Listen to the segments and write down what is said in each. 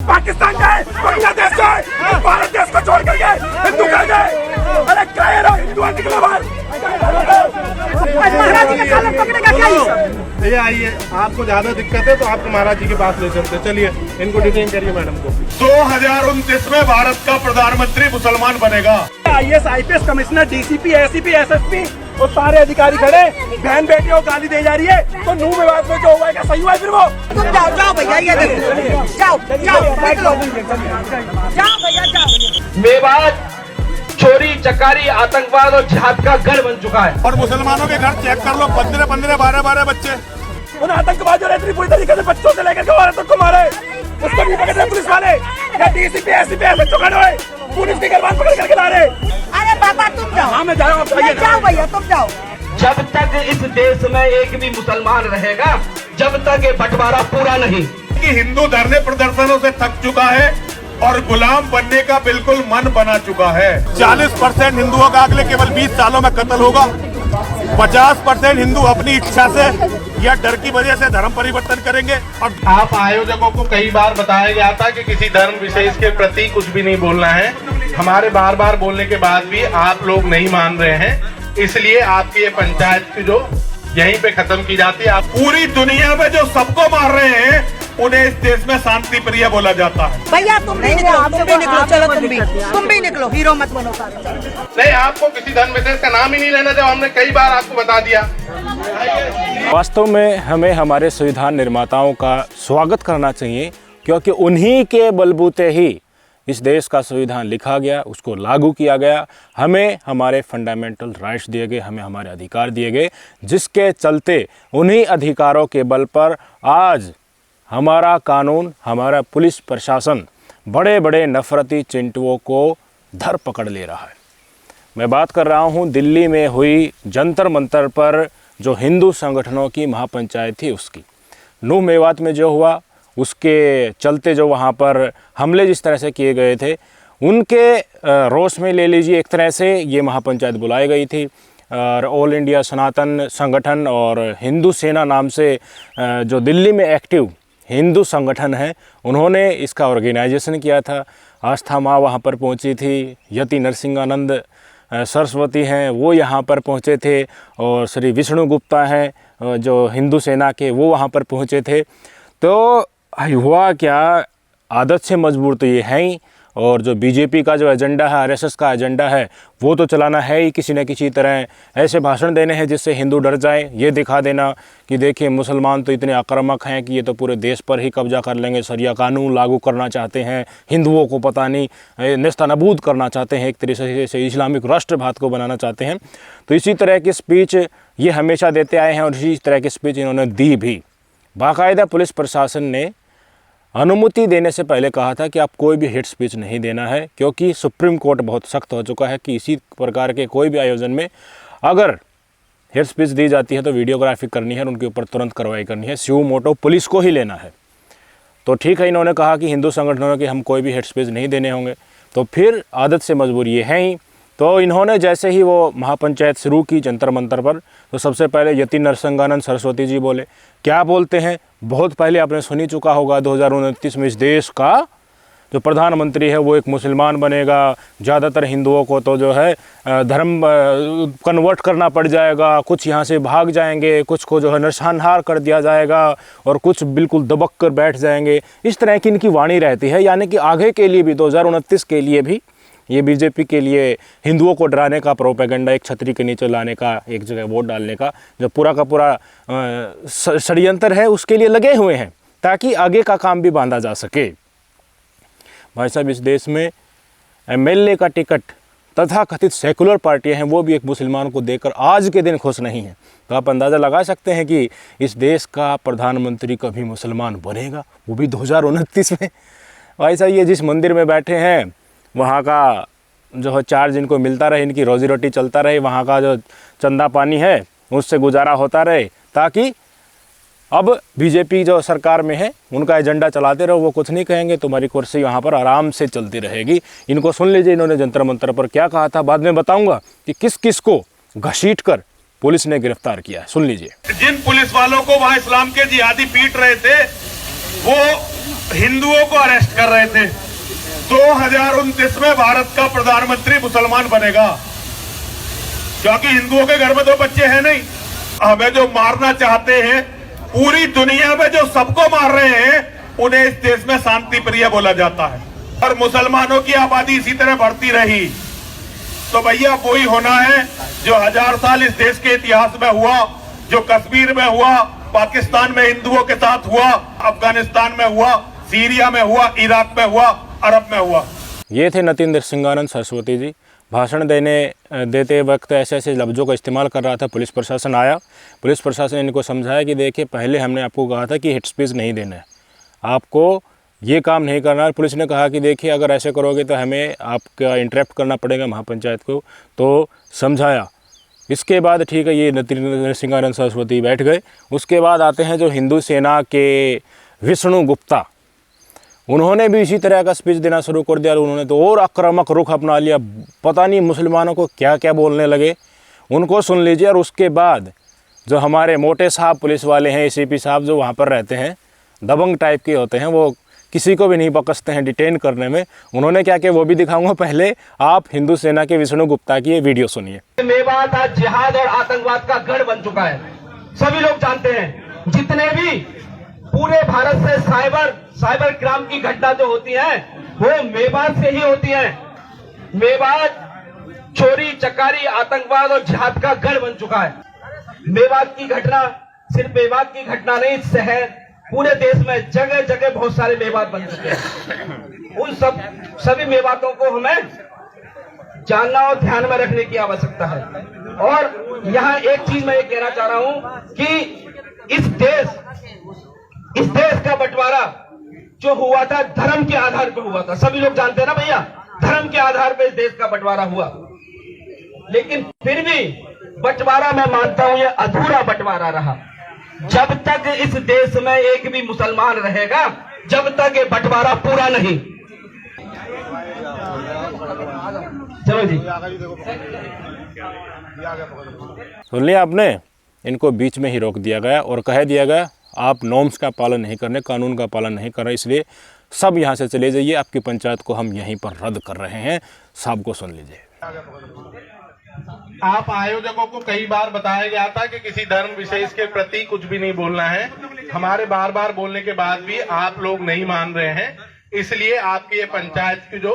पाकिस्तान गए, बांग्लादेश गए, भारत देश को छोड़ कर गए, हिंदू कर गए। अरे क्या है हिंदू निकला बाहर। महाराज जी का सालन पकड़ेगा क्या? ये आइए, आपको ज्यादा दिक्कत है तो आपको महाराज जी के पास ले चलते। चलिए इनको डिटेन करिए मैडम को। 2029 में भारत का प्रधानमंत्री मुसलमान बनेगा। IAS, IPS commissioner, DCP, ACP, SSP और सारे अधिकारी खड़े, बहन बेटियों को गाली दे जा रही है। तो नूह मेवात में जो हुआ है क्या सही हुआ है? फिर वो तुम जाओ जाओ भैया, ये देखो, जाओ जाओ निकलो, जाओ भैया जाओ। मेवात चोरी चकारी आतंकवाद और जिहाद का घर बन चुका है। और मुसलमानों के घर चेक कर लो, 15, 12 बच्चे। उन आतंकवादियों ने इतनी पूरी तरीके से बच्चों से लेकर के औरतों को मारे, उसको नहीं पकड़ रहे पुलिस वाले। या DCP, ACP ऐसे चुका हुए पुलिस की गिरफ्तार पकड़ करके ला रहे। अरे बाबा तुम जाओ। हाँ मैं जा रहा हूँ, जाओ भैया तुम जाओ। जब तक इस देश में एक भी मुसलमान रहेगा, जब तक ये बंटवारा पूरा नहीं। कि हिंदू धरने प्रदर्शनों से थक चुका है और गुलाम बनने का बिल्कुल मन बना चुका है। 40% हिंदुओं का अगले केवल 20 सालों में कत्ल होगा। 50% हिंदू अपनी इच्छा से या डर की वजह से धर्म परिवर्तन करेंगे। और आप आयोजकों को कई बार बताया गया था कि किसी धर्म विशेष के प्रति कुछ भी नहीं बोलना है। हमारे बार बार बोलने के बाद भी आप लोग नहीं मान रहे हैं, इसलिए आपकी ये पंचायत की जो यहीं पे खत्म की जाती है। आप पूरी दुनिया में जो सबको मार रहे हैं उन्हें इस देश में शांति प्रिय बोला जाता है। भैया तुम भी निकलो, चलो तुम भी निकलो, हीरो मत बनो। नहीं, आपको किसी धर्म विशेष का नाम ही नहीं लेना, जब हमने कई बार आपको बता दिया। वास्तव में हमें हमारे संविधान निर्माताओं का स्वागत करना चाहिए, क्योंकि उन्हीं के बलबूते ही इस देश का संविधान लिखा गया, उसको लागू किया गया, हमें हमारे फंडामेंटल राइट्स दिए गए, हमें हमारे अधिकार दिए गए, जिसके चलते उन्हीं अधिकारों के बल पर आज हमारा कानून, हमारा पुलिस प्रशासन बड़े बड़े नफरती चिंटुओं को धर पकड़ ले रहा है। मैं बात कर रहा हूँ दिल्ली में हुई जंतर मंतर पर जो हिंदू संगठनों की महापंचायत थी उसकी। नूह मेवात में जो हुआ उसके चलते जो वहाँ पर हमले जिस तरह से किए गए थे, उनके रोष में ले लीजिए, एक तरह से ये महापंचायत बुलाई गई थी। और ऑल इंडिया सनातन संगठन और हिंदू सेना नाम से जो दिल्ली में एक्टिव हिंदू संगठन है, उन्होंने इसका ऑर्गेनाइजेशन किया था। आस्था माँ वहाँ पर पहुँची थी, यति नरसिंहानंद सरस्वती हैं वो यहाँ पर पहुँचे थे, और श्री विष्णु गुप्ता हैं जो हिंदू सेना के, वो वहाँ पर पहुँचे थे। तो हुआ क्या, आदत से मजबूर तो ये हैं ही, और जो बीजेपी का जो एजेंडा है, आरएसएस का एजेंडा है, वो तो चलाना है ही किसी न किसी तरह। ऐसे भाषण देने हैं जिससे हिंदू डर जाए, ये दिखा देना कि देखिए मुसलमान तो इतने आक्रामक हैं कि ये तो पूरे देश पर ही कब्जा कर लेंगे, शरिया कानून लागू करना चाहते हैं, हिंदुओं को पता नहीं नेस्तनाबूद करना चाहते हैं, एक तरीके से इस्लामिक राष्ट्रवाद को बनाना चाहते हैं। तो इसी तरह की स्पीच ये हमेशा देते आए हैं, और इसी तरह की स्पीच इन्होंने दी भी। बाकायदा पुलिस प्रशासन ने अनुमति देने से पहले कहा था कि आप कोई भी हेट स्पीच नहीं देना है, क्योंकि सुप्रीम कोर्ट बहुत सख्त हो चुका है कि इसी प्रकार के कोई भी आयोजन में अगर हेट स्पीच दी जाती है तो वीडियोग्राफी करनी है और उनके ऊपर तुरंत कार्रवाई करनी है, स्यू मोटो पुलिस को ही लेना है। तो ठीक है, इन्होंने कहा कि हिंदू संगठनों के हम कोई भी हेट स्पीच नहीं देने होंगे, तो फिर आदत से मजबूर ये है ही। तो इन्होंने जैसे ही वो महापंचायत शुरू की जंतर मंतर पर, तो सबसे पहले यति नरसिंहानंद सरस्वती जी बोले। क्या बोलते हैं, बहुत पहले आपने सुनी चुका होगा, 2029 में इस देश का जो प्रधानमंत्री है वो एक मुसलमान बनेगा, ज़्यादातर हिंदुओं को तो जो है धर्म कन्वर्ट करना पड़ जाएगा, कुछ यहाँ से भाग जाएंगे, कुछ को जो है नरसंहार कर दिया जाएगा, और कुछ बिल्कुल दबक कर बैठ जाएंगे। इस तरह की इनकी वाणी रहती है, यानी कि आगे के लिए भी 2029 के लिए भी ये बीजेपी के लिए हिंदुओं को डराने का प्रोपेगेंडा, एक छतरी के नीचे लाने का, एक जगह वोट डालने का जो पूरा का पूरा षड्यंत्र है, उसके लिए लगे हुए हैं, ताकि आगे का काम भी बांधा जा सके। भाई साहब, इस देश में एमएलए का टिकट तथा कथित सेकुलर पार्टियां हैं, वो भी एक मुसलमान को देकर आज के दिन खुश नहीं हैं। तो आप अंदाज़ा लगा सकते हैं कि इस देश का प्रधानमंत्री कभी मुसलमान बनेगा, वो भी 2029 में। भाई साहब, ये जिस मंदिर में बैठे हैं वहाँ का जो है चार्ज इनको मिलता रहे, इनकी रोजी रोटी चलता रहे, वहाँ का जो चंदा पानी है उससे गुजारा होता रहे, ताकि अब बीजेपी जो सरकार में है उनका एजेंडा चलाते रहो, वो कुछ नहीं कहेंगे, तुम्हारी कुर्सी यहाँ पर आराम से चलती रहेगी। इनको सुन लीजिए, इन्होंने जंतर मंतर पर क्या कहा था। बाद में बताऊंगा कि किस किस को घसीट कर पुलिस ने गिरफ्तार किया है, सुन लीजिए। जिन पुलिस वालों को वहाँ इस्लाम के जिहादी पीट रहे थे, वो हिंदुओं को अरेस्ट कर रहे थे। 2029 में भारत का प्रधानमंत्री मुसलमान बनेगा, क्योंकि हिंदुओं के घर में 2 बच्चे हैं नहीं। हमें जो मारना चाहते हैं, पूरी दुनिया में जो सबको मार रहे हैं, उन्हें इस देश में शांति प्रिय बोला जाता है। और मुसलमानों की आबादी इसी तरह बढ़ती रही तो भैया वही होना है जो 1000 साल इस देश के इतिहास में हुआ, जो कश्मीर में हुआ, पाकिस्तान में हिंदुओं के साथ हुआ, अफगानिस्तान में हुआ, सीरिया में हुआ, इराक में हुआ, अरब में हुआ। ये थे नतीन्द्र सिंगानंद सरस्वती जी। भाषण देते वक्त ऐसे ऐसे लफ्ज़ों का इस्तेमाल कर रहा था। पुलिस प्रशासन आया, पुलिस प्रशासन ने इनको समझाया कि देखिए पहले हमने आपको कहा था कि हेट स्पीच नहीं देना है, आपको ये काम नहीं करना है। पुलिस ने कहा कि देखिए अगर ऐसे करोगे तो हमें आपका इंटरप्ट करना पड़ेगा महापंचायत को, तो समझाया। इसके बाद ठीक है, ये नतीन्द्र सिंगानंद सरस्वती बैठ गए। उसके बाद आते हैं जो हिंदू सेना के विष्णु गुप्ता, उन्होंने भी इसी तरह का स्पीच देना शुरू कर दिया। उन्होंने तो और आक्रामक रुख अपना लिया, पता नहीं मुसलमानों को क्या क्या बोलने लगे। उनको सुन लीजिए। और उसके बाद जो हमारे मोटे साहब पुलिस वाले हैं, एसीपी साहब जो वहाँ पर रहते हैं, दबंग टाइप के होते हैं, वो किसी को भी नहीं बकसते हैं डिटेन करने में। उन्होंने क्या किया वो भी दिखाऊंगा। पहले आप हिंदू सेना के विष्णु गुप्ता की ये वीडियो सुनिए। मेवात आज जिहाद और आतंकवाद का गढ़ बन चुका है, सभी लोग जानते हैं। जितने भी पूरे भारत से साइबर क्राइम की घटना जो होती है वो मेवात से ही होती है। मेवात चोरी चकारी आतंकवाद और जिहाद का गढ़ बन चुका है। मेवात की घटना सिर्फ मेवात की घटना नहीं, शहर पूरे देश में जगह जगह बहुत सारे मेवात बन चुके हैं। उन सभी मेवातों को हमें जानना और ध्यान में रखने की आवश्यकता है। और यहाँ एक चीज मैं ये कहना चाह रहा हूं कि इस देश का बंटवारा जो हुआ था धर्म के आधार पर हुआ था। सभी लोग जानते हैं ना भैया, धर्म के आधार पर इस देश का बंटवारा हुआ। लेकिन फिर भी बंटवारा मैं मानता हूं ये अधूरा बंटवारा रहा। जब तक इस देश में एक भी मुसलमान रहेगा, जब तक ये बंटवारा पूरा नहीं। चलो जी, सुन लिया आपने। इनको बीच में ही रोक दिया गया और कह दिया गया आप नॉर्म्स का पालन नहीं करने, कानून का पालन नहीं कर रहे, इसलिए सब यहाँ से चले जाइए, आपकी पंचायत को हम यहीं पर रद्द कर रहे हैं। साहब को सुन लीजिए। आप आयोजकों को कई बार बताया गया था कि किसी धर्म विशेष के प्रति कुछ भी नहीं बोलना है। हमारे बार बार बोलने के बाद भी आप लोग नहीं मान रहे हैं, इसलिए आपकी ये पंचायत की जो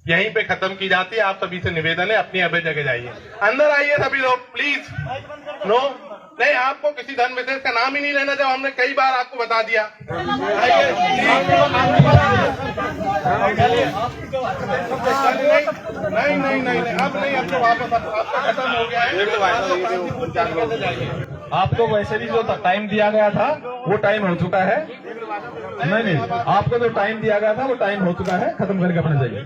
यहीं पे खत्म की जाती है। आप सभी से निवेदन है, अपनी अपनी जगह जाइए, अंदर आइए सभी लोग प्लीज। नो नहीं, आपको किसी धर्म विशेष का नाम ही नहीं लेना, जब हमने कई बार आपको बता दिया। नहीं, अब नहीं, अब तो वापस आपका खत्म हो गया है। आपको वैसे भी जो टाइम दिया गया था वो टाइम हो चुका है। नहीं, आपको जो टाइम दिया गया था वो टाइम हो चुका है, खत्म करके अपने जाइए।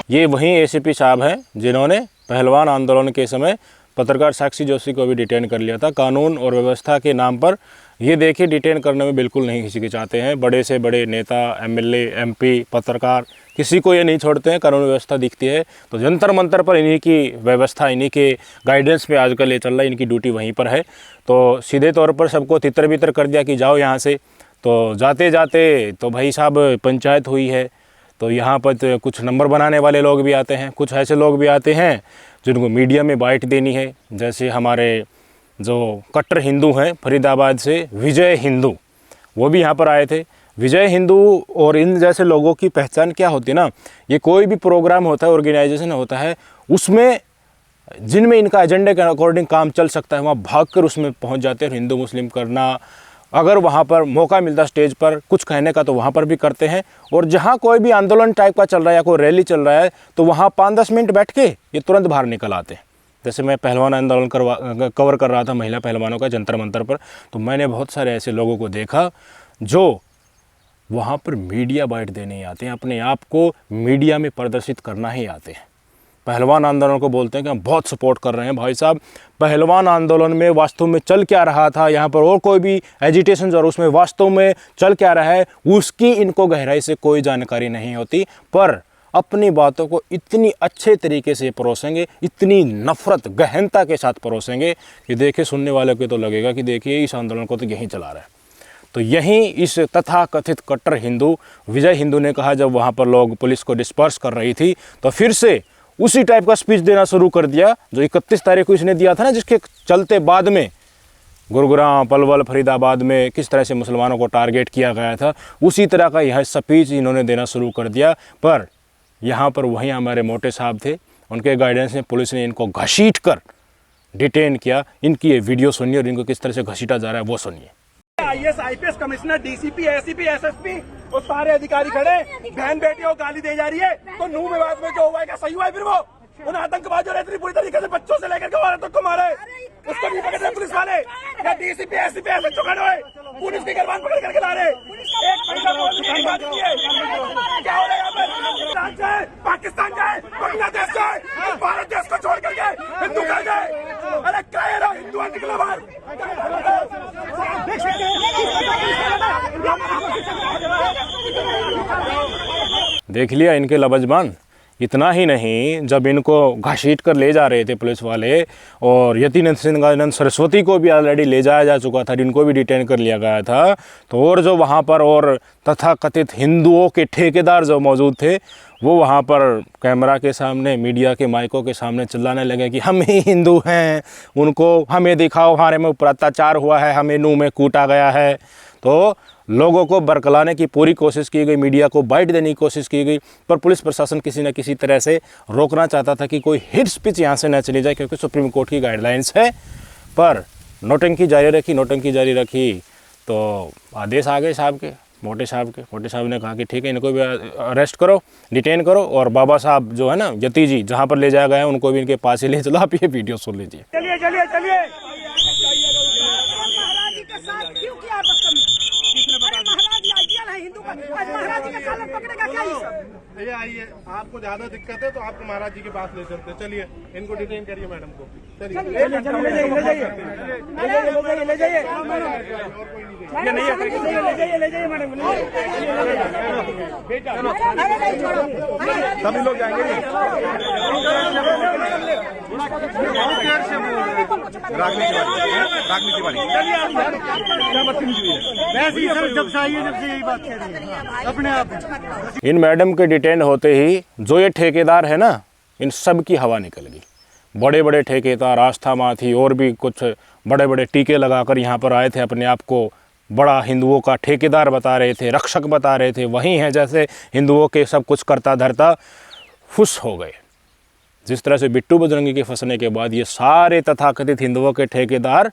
ये वही एसीपी साहब हैं जिन्होंने पहलवान आंदोलन के समय पत्रकार साक्षी जोशी को भी डिटेन कर लिया था। कानून और व्यवस्था के नाम पर ये देखिए डिटेन करने में बिल्कुल नहीं हिचकिचाते हैं। बड़े से बड़े नेता, एमएलए, एमपी, पत्रकार, किसी को ये नहीं छोड़ते हैं। कानून व्यवस्था दिखती है तो जंतर मंतर पर इन्हीं की व्यवस्था, इन्हीं के गाइडेंस पे आजकल ये चल रहा है, इनकी ड्यूटी वहीं पर है। तो सीधे तौर पर सबको तितर बितर कर दिया कि जाओ यहाँ से। तो जाते जाते तो भाई साहब पंचायत हुई है तो यहाँ पर तो कुछ नंबर बनाने वाले लोग भी आते हैं, कुछ ऐसे लोग भी आते हैं जिनको मीडिया में बाइट देनी है। जैसे हमारे जो कट्टर हिंदू हैं फरीदाबाद से, विजय हिंदू, वो भी यहाँ पर आए थे। विजय हिंदू और इन जैसे लोगों की पहचान क्या होती है ना, ये कोई भी प्रोग्राम होता है, ऑर्गेनाइजेशन होता है, उसमें जिनमें इनका एजेंडे के अकॉर्डिंग काम चल सकता है वहाँ भागकर उसमें पहुँच जाते हैं। हिंदू मुस्लिम करना, अगर वहाँ पर मौका मिलता स्टेज पर कुछ कहने का तो वहाँ पर भी करते हैं। और जहाँ कोई भी आंदोलन टाइप का चल रहा है या कोई रैली चल रहा है तो वहाँ 5-10 मिनट बैठ के ये तुरंत बाहर निकल आते हैं। जैसे मैं पहलवान आंदोलन कवर कर रहा था महिला पहलवानों का जंतर मंतर पर, तो मैंने बहुत सारे ऐसे लोगों को देखा जो वहाँ पर मीडिया बाइट देने ही आते हैं, अपने आप को मीडिया में प्रदर्शित करना ही आते हैं। पहलवान आंदोलन को बोलते हैं कि हम बहुत सपोर्ट कर रहे हैं। भाई साहब, पहलवान आंदोलन में वास्तव में चल क्या रहा था यहाँ पर, और कोई भी एजिटेशन और उसमें वास्तव में चल क्या रहा है उसकी इनको गहराई से कोई जानकारी नहीं होती। पर अपनी बातों को इतनी अच्छे तरीके से परोसेंगे, इतनी नफरत गहनता के साथ परोसेंगे कि देखिए सुनने वाले को तो लगेगा कि देखिए इस आंदोलन को तो यहीं चला रहा है। तो यहीं इस तथाकथित कट्टर हिंदू विजय हिंदू ने कहा, जब वहाँ पर लोग पुलिस को डिस्पर्स कर रही थी तो फिर से उसी टाइप का स्पीच देना शुरू कर दिया जो 31 तारीख को इसने दिया था ना, जिसके चलते बाद में गुरुग्राम, पलवल, फरीदाबाद में किस तरह से मुसलमानों को टारगेट किया गया था, उसी तरह का यह स्पीच इन्होंने देना शुरू कर दिया। पर यहाँ पर वहीं हमारे मोटे साहब थे, उनके गाइडेंस में पुलिस ने इनको घसीट कर डिटेन किया। इनकी ये वीडियो सुनिए और इनको किस तरह से घसीटा जा रहा है वो सुनिए। IAS, IPS commissioner, DCP, ACP, SSP और सारे अधिकारी खड़े, बहन बेटियों को गाली दे जा रही है। तो नूह में बाद में जो हुआ है क्या सही हुआ है? फिर वो उन आतंकवादियों ने इतनी पूरी तरीके से बच्चों से लेकर के औरतों को मारा है, उसको नहीं पकड़ रहे पुलिस वाले या DCP, ACP, SSP खड़े हुए पुलिस की गिरफ्तार पकड़ करके ला रहे। एक पैसा बोलने की बात नहीं है। क्या हो रहा है यहाँ पर? जाए पाकिस्तान जाए, बांग्लादेश जाए, भारत देश को छोड़ करके हिंदू कर गए। अरे क्या है ना, हिंदू निकला बाहर। देख लिया इनके लबजबान। इतना ही नहीं, जब इनको घसीट कर ले जा रहे थे पुलिस वाले और यतीनंद सरस्वती को भी ऑलरेडी ले जाया जा चुका था, जिनको भी डिटेन कर लिया गया था, तो और जो वहाँ पर और तथाकथित हिंदुओं के ठेकेदार जो मौजूद थे वो वहाँ पर कैमरा के सामने, मीडिया के माइकों के सामने चिल्लाने लगे कि हम ही हिंदू हैं, उनको हमें दिखाओ, हमारे में ऊपर अत्याचार हुआ है, हमें नूह में कूटा गया है। तो लोगों को बरकलाने की पूरी कोशिश की गई, मीडिया को बाइट देने की कोशिश की गई, पर पुलिस प्रशासन किसी न किसी तरह से रोकना चाहता था कि कोई हिट स्पीच यहाँ से न चली जाए, क्योंकि सुप्रीम कोर्ट की गाइडलाइंस है। पर नौटंकी जारी रखी तो आदेश आ गए साहब के, मोटे साहब ने कहा कि ठीक है, इनको भी अरेस्ट करो, डिटेन करो, और बाबा साहब जो है ना, यती जी जहाँ पर ले जाया गया है उनको भी इनके पास ही ले चलो। आप ये वीडियो सुन लीजिए। चलिए चलिए चलिए। ये आइए, आपको ज्यादा दिक्कत है तो आपको महाराज जी के पास ले चलते। चलिए इनको डिटेन करिए मैडम को। चलिए ले जाइए मैडम। सभी लोग जाएंगे। राजनीति वाली जब से यही बात कह रही है अपने आप। इन मैडम के डिटेन होते ही जो ये ठेकेदार है ना, इन सब की हवा निकल गई। बड़े बड़े ठेकेदार, आस्था माथी और भी कुछ बड़े बड़े टीके लगाकर यहाँ पर आए थे, अपने आप को बड़ा हिंदुओं का ठेकेदार बता रहे थे, रक्षक बता रहे थे, वही हैं जैसे हिंदुओं के सब कुछ करता धरता, फुस हो गए। जिस तरह से बिट्टू बजरंगी के फंसने के बाद ये सारे तथाकथित हिंदुओं के ठेकेदार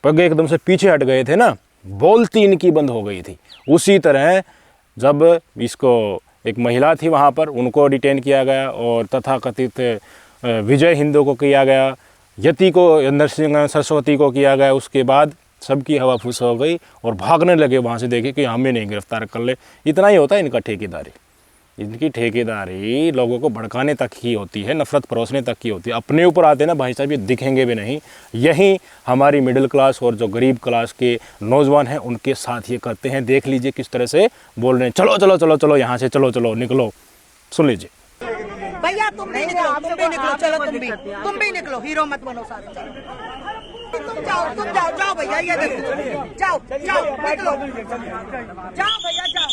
पग एकदम से पीछे हट गए थे ना, बोलती इनकी बंद हो गई थी। उसी तरह जब इसको एक महिला थी वहाँ पर, उनको डिटेन किया गया और तथाकथित विजय हिंदू को किया गया, यति को, नरसिंह सरस्वती को किया गया, उसके बाद सबकी हवा फुस हो गई और भागने लगे वहाँ से, देखे कि हमें नहीं गिरफ्तार कर ले। इतना ही होता है इनका ठेकेदारी। इनकी ठेकेदारी लोगों को भड़काने तक ही होती है, नफरत परोसने तक की होती है। अपने ऊपर आते ना भाई साहब, ये दिखेंगे भी नहीं। यही हमारी मिडिल क्लास और जो गरीब क्लास के नौजवान हैं उनके साथ ये करते हैं। देख लीजिए किस तरह से बोल रहे हैं, चलो चलो चलो चलो यहाँ से, चलो चलो निकलो। सुन लीजिए। भैया तुम भी निकलो, चलो तुम भी निकलो, हीरो मत बनो सारे। तुम जाओ भैया, ये देखो, जाओ निकलो, जाओ भैया जाओ।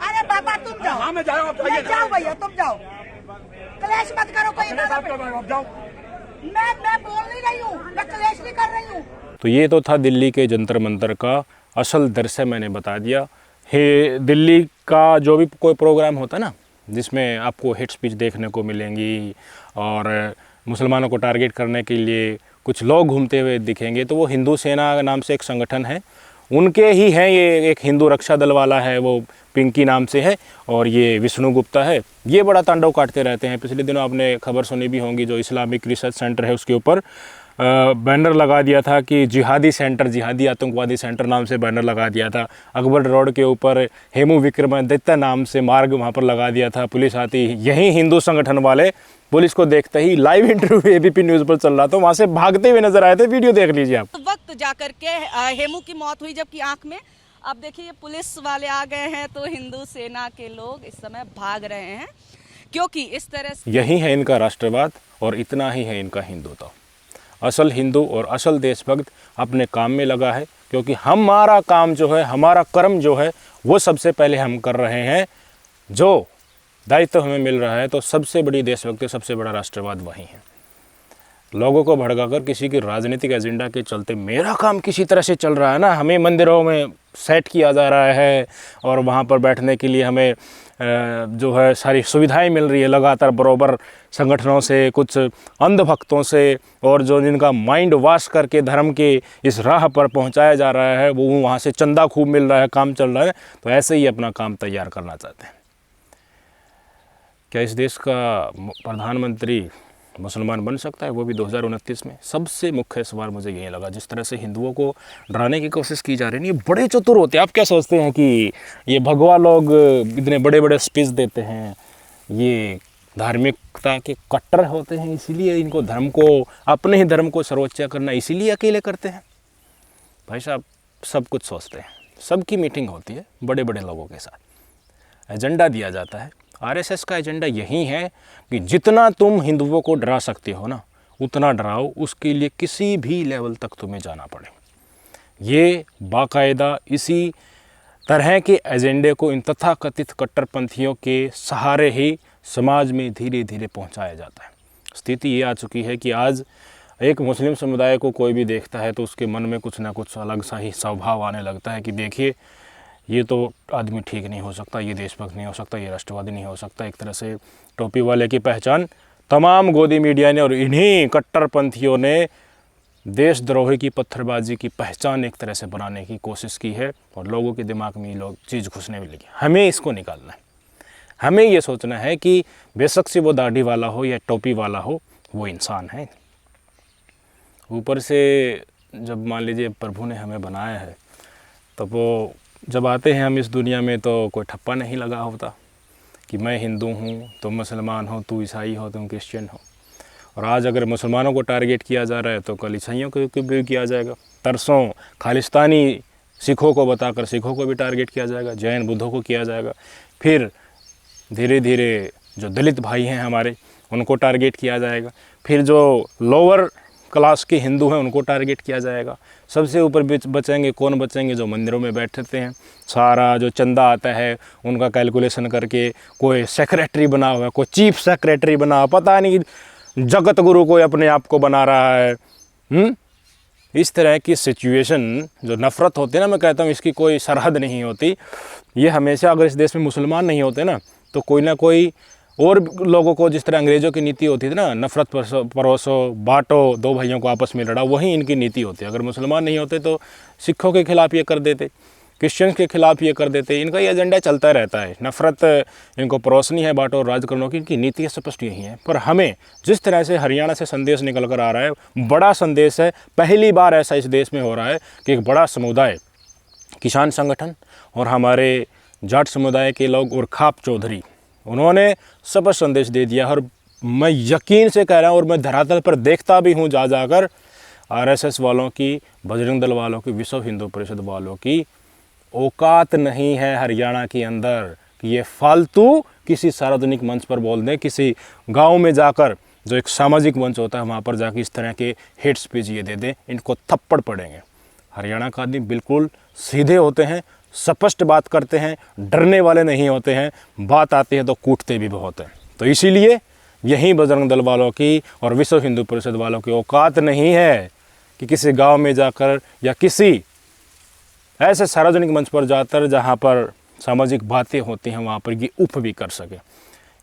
अरे बाबा तुम जाओ। हाँ मैं जा रहा हूँ, जाओ भैया तुम जाओ, क्लेश मत करो कोई। जाओ। मैं बोल नहीं रही हूँ, मैं क्लेश नहीं कर रही हूँ। तो ये तो था दिल्ली के जंतर मंतर का असल दृश्य, मैंने बता दिया। हे, दिल्ली का जो भी कोई प्रोग्राम होता है ना, जिसमें आपको हेट स्पीच देखने को मिलेंगी और मुसलमानों को टारगेट करने के लिए कुछ लोग घूमते हुए दिखेंगे, तो वो हिंदू सेना नाम से एक संगठन है, उनके ही हैं। ये एक हिंदू रक्षा दल वाला है, वो पिंकी नाम से है, और ये विष्णु गुप्ता है। ये बड़ा तांडव काटते रहते हैं। पिछले दिनों आपने खबर सुनी भी होंगी, जो इस्लामिक रिसर्च सेंटर है उसके ऊपर बैनर लगा दिया था कि जिहादी सेंटर, जिहादी आतंकवादी सेंटर नाम से बैनर लगा दिया था। अकबर रोड के ऊपर हेमू विक्रमादित्य नाम से मार्ग वहाँ पर लगा दिया था। पुलिस आती, यही हिंदू संगठन वाले पुलिस को देखते ही, लाइव इंटरव्यू एबीपी न्यूज़ पर चल रहा था, वहाँ से भागते हुए नजर आए थे। वीडियो देख लीजिए आप। वक्त जाकर के हेमू की मौत हुई, जबकि आंख में अब देखिए ये पुलिस वाले आ गए हैं तो हिंदू सेना के लोग इस समय भाग रहे हैं, क्योंकि इस तरह से यही है इनका राष्ट्रवाद और इतना ही है इनका हिंदुत्व। असल हिंदू और असल देशभक्त अपने काम में लगा है, क्योंकि हमारा काम जो है, हमारा कर्म जो है, वो सबसे पहले हम कर रहे हैं। जो दायित्व हमें मिल रहा है, तो सबसे बड़ी देशभक्ति, सबसे बड़ा राष्ट्रवाद वही है। लोगों को भड़काकर किसी की राजनीतिक एजेंडा के चलते मेरा काम किसी तरह से चल रहा है ना, हमें मंदिरों में सेट किया जा रहा है और वहाँ पर बैठने के लिए हमें जो है सारी सुविधाएं मिल रही है लगातार बराबर संगठनों से, कुछ अंधभक्तों से, और जो जिनका माइंड वॉश करके धर्म के इस राह पर पहुँचाया जा रहा है, वो वहाँ से चंदा खूब मिल रहा है, काम चल रहा है। तो ऐसे ही अपना काम तैयार करना चाहते हैं। क्या इस देश का प्रधानमंत्री मुसलमान बन सकता है, वो भी 2029 में? सबसे मुख्य सवाल मुझे यही लगा, जिस तरह से हिंदुओं को डराने की कोशिश की जा रही है। ये बड़े चतुर होते हैं। आप क्या सोचते हैं कि ये भगवा लोग इतने बड़े बड़े स्पीच देते हैं, ये धार्मिकता के कट्टर होते हैं, इसीलिए इनको धर्म को, अपने ही धर्म को सर्वोच्च करना इसीलिए अकेले करते हैं? भाई साहब, सब कुछ सोचते हैं। सबकी मीटिंग होती है बड़े बड़े लोगों के साथ, एजेंडा दिया जाता है। आरएसएस का एजेंडा यही है कि जितना तुम हिंदुओं को डरा सकते हो ना, उतना डराओ, उसके लिए किसी भी लेवल तक तुम्हें जाना पड़े। ये बाकायदा इसी तरह के एजेंडे को इन तथाकथित कट्टरपंथियों के सहारे ही समाज में धीरे धीरे पहुंचाया जाता है। स्थिति ये आ चुकी है कि आज एक मुस्लिम समुदाय को कोई भी देखता है तो उसके मन में कुछ ना कुछ अलग सा ही स्वभाव आने लगता है कि देखिए, ये तो आदमी ठीक नहीं हो सकता, ये देशभक्त नहीं हो सकता, ये राष्ट्रवादी नहीं हो सकता। एक तरह से टोपी वाले की पहचान तमाम गोदी मीडिया ने और इन्हीं कट्टरपंथियों ने देशद्रोही की, पत्थरबाजी की पहचान एक तरह से बनाने की कोशिश की है, और लोगों के दिमाग में ये लोग चीज़ घुसने में लगी। हमें इसको निकालना है। हमें ये सोचना है कि बेशक से वो दाढ़ी वाला हो या टोपी वाला हो, वो इंसान है। ऊपर से जब मान लीजिए प्रभु ने हमें बनाया है, तो वो जब आते हैं हम इस दुनिया में, तो कोई ठप्पा नहीं लगा होता कि मैं हिंदू हूँ, तुम मुसलमान हो, तू ईसाई हो, तुम क्रिश्चियन हो। और आज अगर मुसलमानों को टारगेट किया जा रहा है तो कल ईसाइयों को भी किया जाएगा। तरसों खालिस्तानी सिखों को बताकर सिखों को भी टारगेट किया जाएगा, जैन बुद्धों को किया जाएगा। फिर धीरे धीरे जो दलित भाई हैं हमारे, उनको टारगेट किया जाएगा। फिर जो लोअर क्लास के हिंदू हैं, उनको टारगेट किया जाएगा। सबसे ऊपर बचेंगे कौन? बचेंगे जो मंदिरों में बैठते हैं। सारा जो चंदा आता है उनका कैलकुलेशन करके कोई सेक्रेटरी बना हुआ है, कोई चीफ सेक्रेटरी बना हुआ, पता नहीं जगत गुरु कोई अपने आप को बना रहा है। इस तरह की सिचुएशन, जो नफ़रत होती है ना, मैं कहता हूँ इसकी कोई सरहद नहीं होती। ये हमेशा, अगर इस देश में मुसलमान नहीं होते ना, तो कोई ना कोई और लोगों को, जिस तरह अंग्रेज़ों की नीति होती थी ना, नफ़रत परोसो, बांटो, दो भाइयों को आपस में लड़ाओ, वही इनकी नीति होती है। अगर मुसलमान नहीं होते तो सिखों के खिलाफ़ ये कर देते, क्रिश्चियंस के खिलाफ़ ये कर देते। इनका ये एजेंडा चलता रहता है। नफ़रत इनको परोसनी है, बांटो और राज करने की, इनकी नीति स्पष्ट यही है। पर हमें जिस तरह से हरियाणा से संदेश निकल कर आ रहा है, बड़ा संदेश है। पहली बार ऐसा इस देश में हो रहा है कि एक बड़ा समुदाय, किसान संगठन और हमारे जाट समुदाय के लोग और खाप चौधरी, उन्होंने स्पष्ट संदेश दे दिया। और मैं यकीन से कह रहा हूँ, और मैं धरातल पर देखता भी हूँ जा जाकर, आरएसएस वालों की, बजरंग दल वालों की, विश्व हिंदू परिषद वालों की औकात नहीं है हरियाणा के अंदर कि ये फालतू किसी सार्वजनिक मंच पर बोल दें, किसी गांव में जाकर, जो एक सामाजिक मंच होता है, वहाँ पर जाकर इस तरह के हेट स्पीच ये दे दें। इनको थप्पड़ पड़ेंगे। हरियाणा का आदमी बिल्कुल सीधे होते हैं, स्पष्ट बात करते हैं, डरने वाले नहीं होते हैं। बात आती है तो कूटते भी बहुत हैं। तो इसीलिए यही बजरंग दल वालों की और विश्व हिंदू परिषद वालों की औकात नहीं है कि किसी गांव में जाकर या किसी ऐसे सार्वजनिक मंच पर जाकर जहां पर सामाजिक बातें होती हैं, वहां पर ये उफ भी कर सके।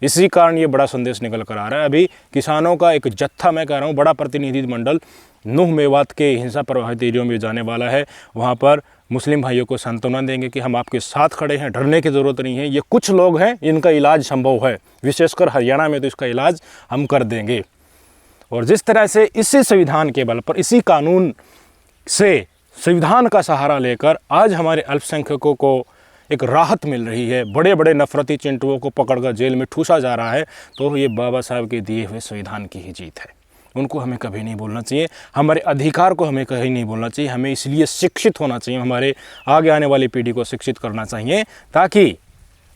इसी कारण ये बड़ा संदेश निकल कर आ रहा है। अभी किसानों का एक जत्था, मैं कह रहा हूँ, बड़ा प्रतिनिधिमंडल नूह मेवात के हिंसा प्रभावित एरियो में जाने वाला है। वहाँ पर मुस्लिम भाइयों को सांत्वना देंगे कि हम आपके साथ खड़े हैं, डरने की ज़रूरत नहीं है। ये कुछ लोग हैं, इनका इलाज संभव है, विशेषकर हरियाणा में तो इसका इलाज हम कर देंगे। और जिस तरह से इसी संविधान के बल पर, इसी कानून से, संविधान का सहारा लेकर आज हमारे अल्पसंख्यकों को एक राहत मिल रही है, बड़े बड़े नफरती चिंटुओं को पकड़कर जेल में ठूसा जा रहा है, तो ये बाबा साहब के दिए हुए संविधान की ही जीत है। उनको हमें कभी नहीं बोलना चाहिए। हमारे अधिकार को हमें कहीं नहीं बोलना चाहिए। हमें इसलिए शिक्षित होना चाहिए, हमारे आगे आने वाली पीढ़ी को शिक्षित करना चाहिए, ताकि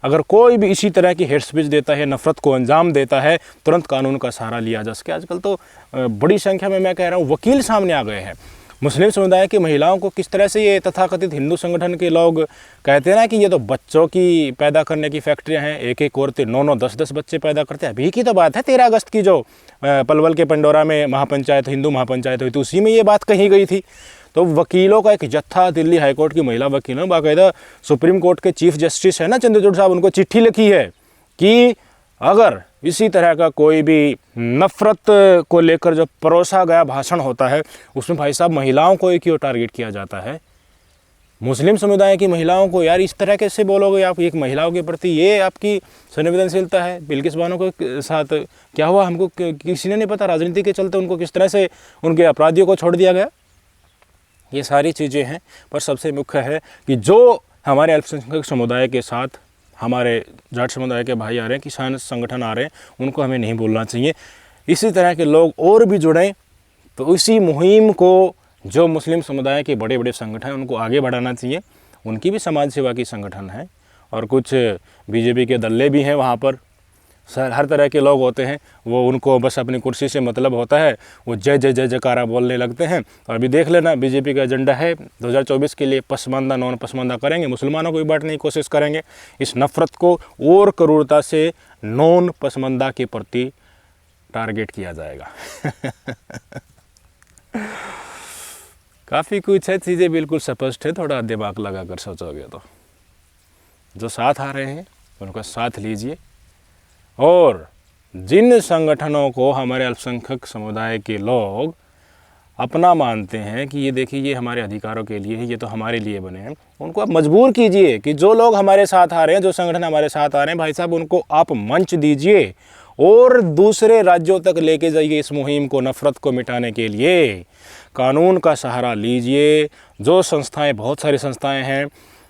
अगर कोई भी इसी तरह की हेट स्पीच देता है, नफ़रत को अंजाम देता है, तुरंत कानून का सहारा लिया जा सके। आजकल तो बड़ी संख्या में, मैं कह रहा हूँ, वकील सामने आ गए हैं। मुस्लिम समुदाय की महिलाओं को किस तरह से ये तथाकथित हिंदू संगठन के लोग कहते हैं ना कि ये तो बच्चों की पैदा करने की फैक्ट्रियां हैं, एक एक औरतें 9-9, 10-10 बच्चे पैदा करते हैं। अभी की तो बात है 13 अगस्त की, जो पलवल के पंडोरा में महापंचायत, हिंदू महापंचायत हुई थी, उसी में ये बात कही गई थी। तो वकीलों का एक जत्था, दिल्ली हाईकोर्ट की महिला वकीलों, बाकायदा सुप्रीम कोर्ट के चीफ जस्टिस है ना चंद्रचूड़ साहब, उनको चिट्ठी लिखी है कि अगर इसी तरह का कोई भी नफ़रत को लेकर जो परोसा गया भाषण होता है, उसमें भाई साहब महिलाओं को क्यों टारगेट किया जाता है, मुस्लिम समुदाय की महिलाओं को? यार इस तरह कैसे बोलोगे आप एक महिलाओं के प्रति? ये आपकी संवेदनशीलता है? बिल्किस बानो के साथ क्या हुआ हमको किसी ने नहीं पता, राजनीति के चलते उनको किस तरह से उनके अपराधियों को छोड़ दिया गया। ये सारी चीज़ें हैं, पर सबसे मुख्य है कि जो हमारे अल्पसंख्यक समुदाय के साथ हमारे जाट समुदाय के भाई आ रहे हैं, किसान संगठन आ रहे हैं, उनको हमें नहीं बोलना चाहिए। इसी तरह के लोग और भी जुड़ें, तो इसी मुहिम को जो मुस्लिम समुदाय के बड़े बड़े संगठन हैं उनको आगे बढ़ाना चाहिए। उनकी भी समाज सेवा की संगठन है, और कुछ बीजेपी के दल्ले भी हैं वहाँ पर। हर तरह के लोग होते हैं, वो उनको बस अपनी कुर्सी से मतलब होता है, वो जय जय जय जयकारा बोलने लगते हैं। और अभी देख लेना, बीजेपी का एजेंडा है 2024 के लिए पसमानदा नॉन पसमानदा करेंगे, मुसलमानों को भी बांटने की कोशिश करेंगे। इस नफ़रत को और क्रूरता से नॉन पसमानदा के प्रति टारगेट किया जाएगा। काफ़ी कुछ है, चीज़ें बिल्कुल स्पष्ट है, थोड़ा दिमाग लगा कर सोचोगे तो। जो साथ आ रहे हैं उनका साथ लीजिए, और जिन संगठनों को हमारे अल्पसंख्यक समुदाय के लोग अपना मानते हैं कि ये देखिए ये हमारे अधिकारों के लिए है, ये तो हमारे लिए बने हैं, उनको आप मजबूर कीजिए कि जो लोग हमारे साथ आ रहे हैं, जो संगठन हमारे साथ आ रहे हैं, भाई साहब उनको आप मंच दीजिए और दूसरे राज्यों तक लेके जाइए इस मुहिम को, नफ़रत को मिटाने के लिए कानून का सहारा लीजिए। जो संस्थाएं, बहुत सारी संस्थाएं हैं,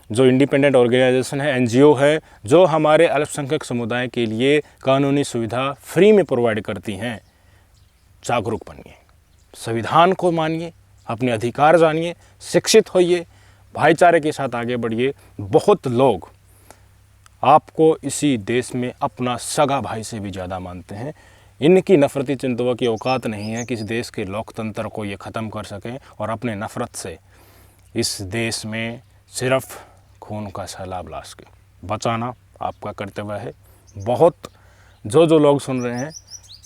जो इंडिपेंडेंट ऑर्गेनाइजेशन है, NGO है, जो हमारे अल्पसंख्यक समुदाय के लिए कानूनी सुविधा फ्री में प्रोवाइड करती हैं, जागरूक बनिए, संविधान को मानिए, अपने अधिकार जानिए, शिक्षित होइए, भाईचारे के साथ आगे बढ़िए। बहुत लोग आपको इसी देश में अपना सगा भाई से भी ज़्यादा मानते हैं। इनकी नफ़रती चिंताओं की औकात नहीं है कि इस देश के लोकतंत्र को ये ख़त्म कर सकें, और अपने नफ़रत से इस देश में सिर्फ खून का सैलाब ला के बचाना आपका कर्तव्य है। बहुत जो लोग सुन रहे हैं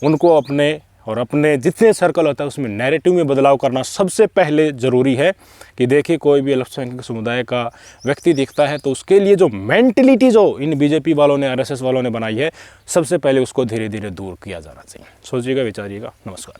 उनको अपने जितने सर्कल होता है उसमें नैरेटिव में बदलाव करना सबसे पहले ज़रूरी है। कि देखिए कोई भी अल्पसंख्यक समुदाय का व्यक्ति दिखता है तो उसके लिए जो मेंटलिटी जो इन बीजेपी वालों ने, RSS वालों ने बनाई है, सबसे पहले उसको धीरे धीरे दूर किया जाना चाहिए। सोचिएगा, विचारिएगा। नमस्कार।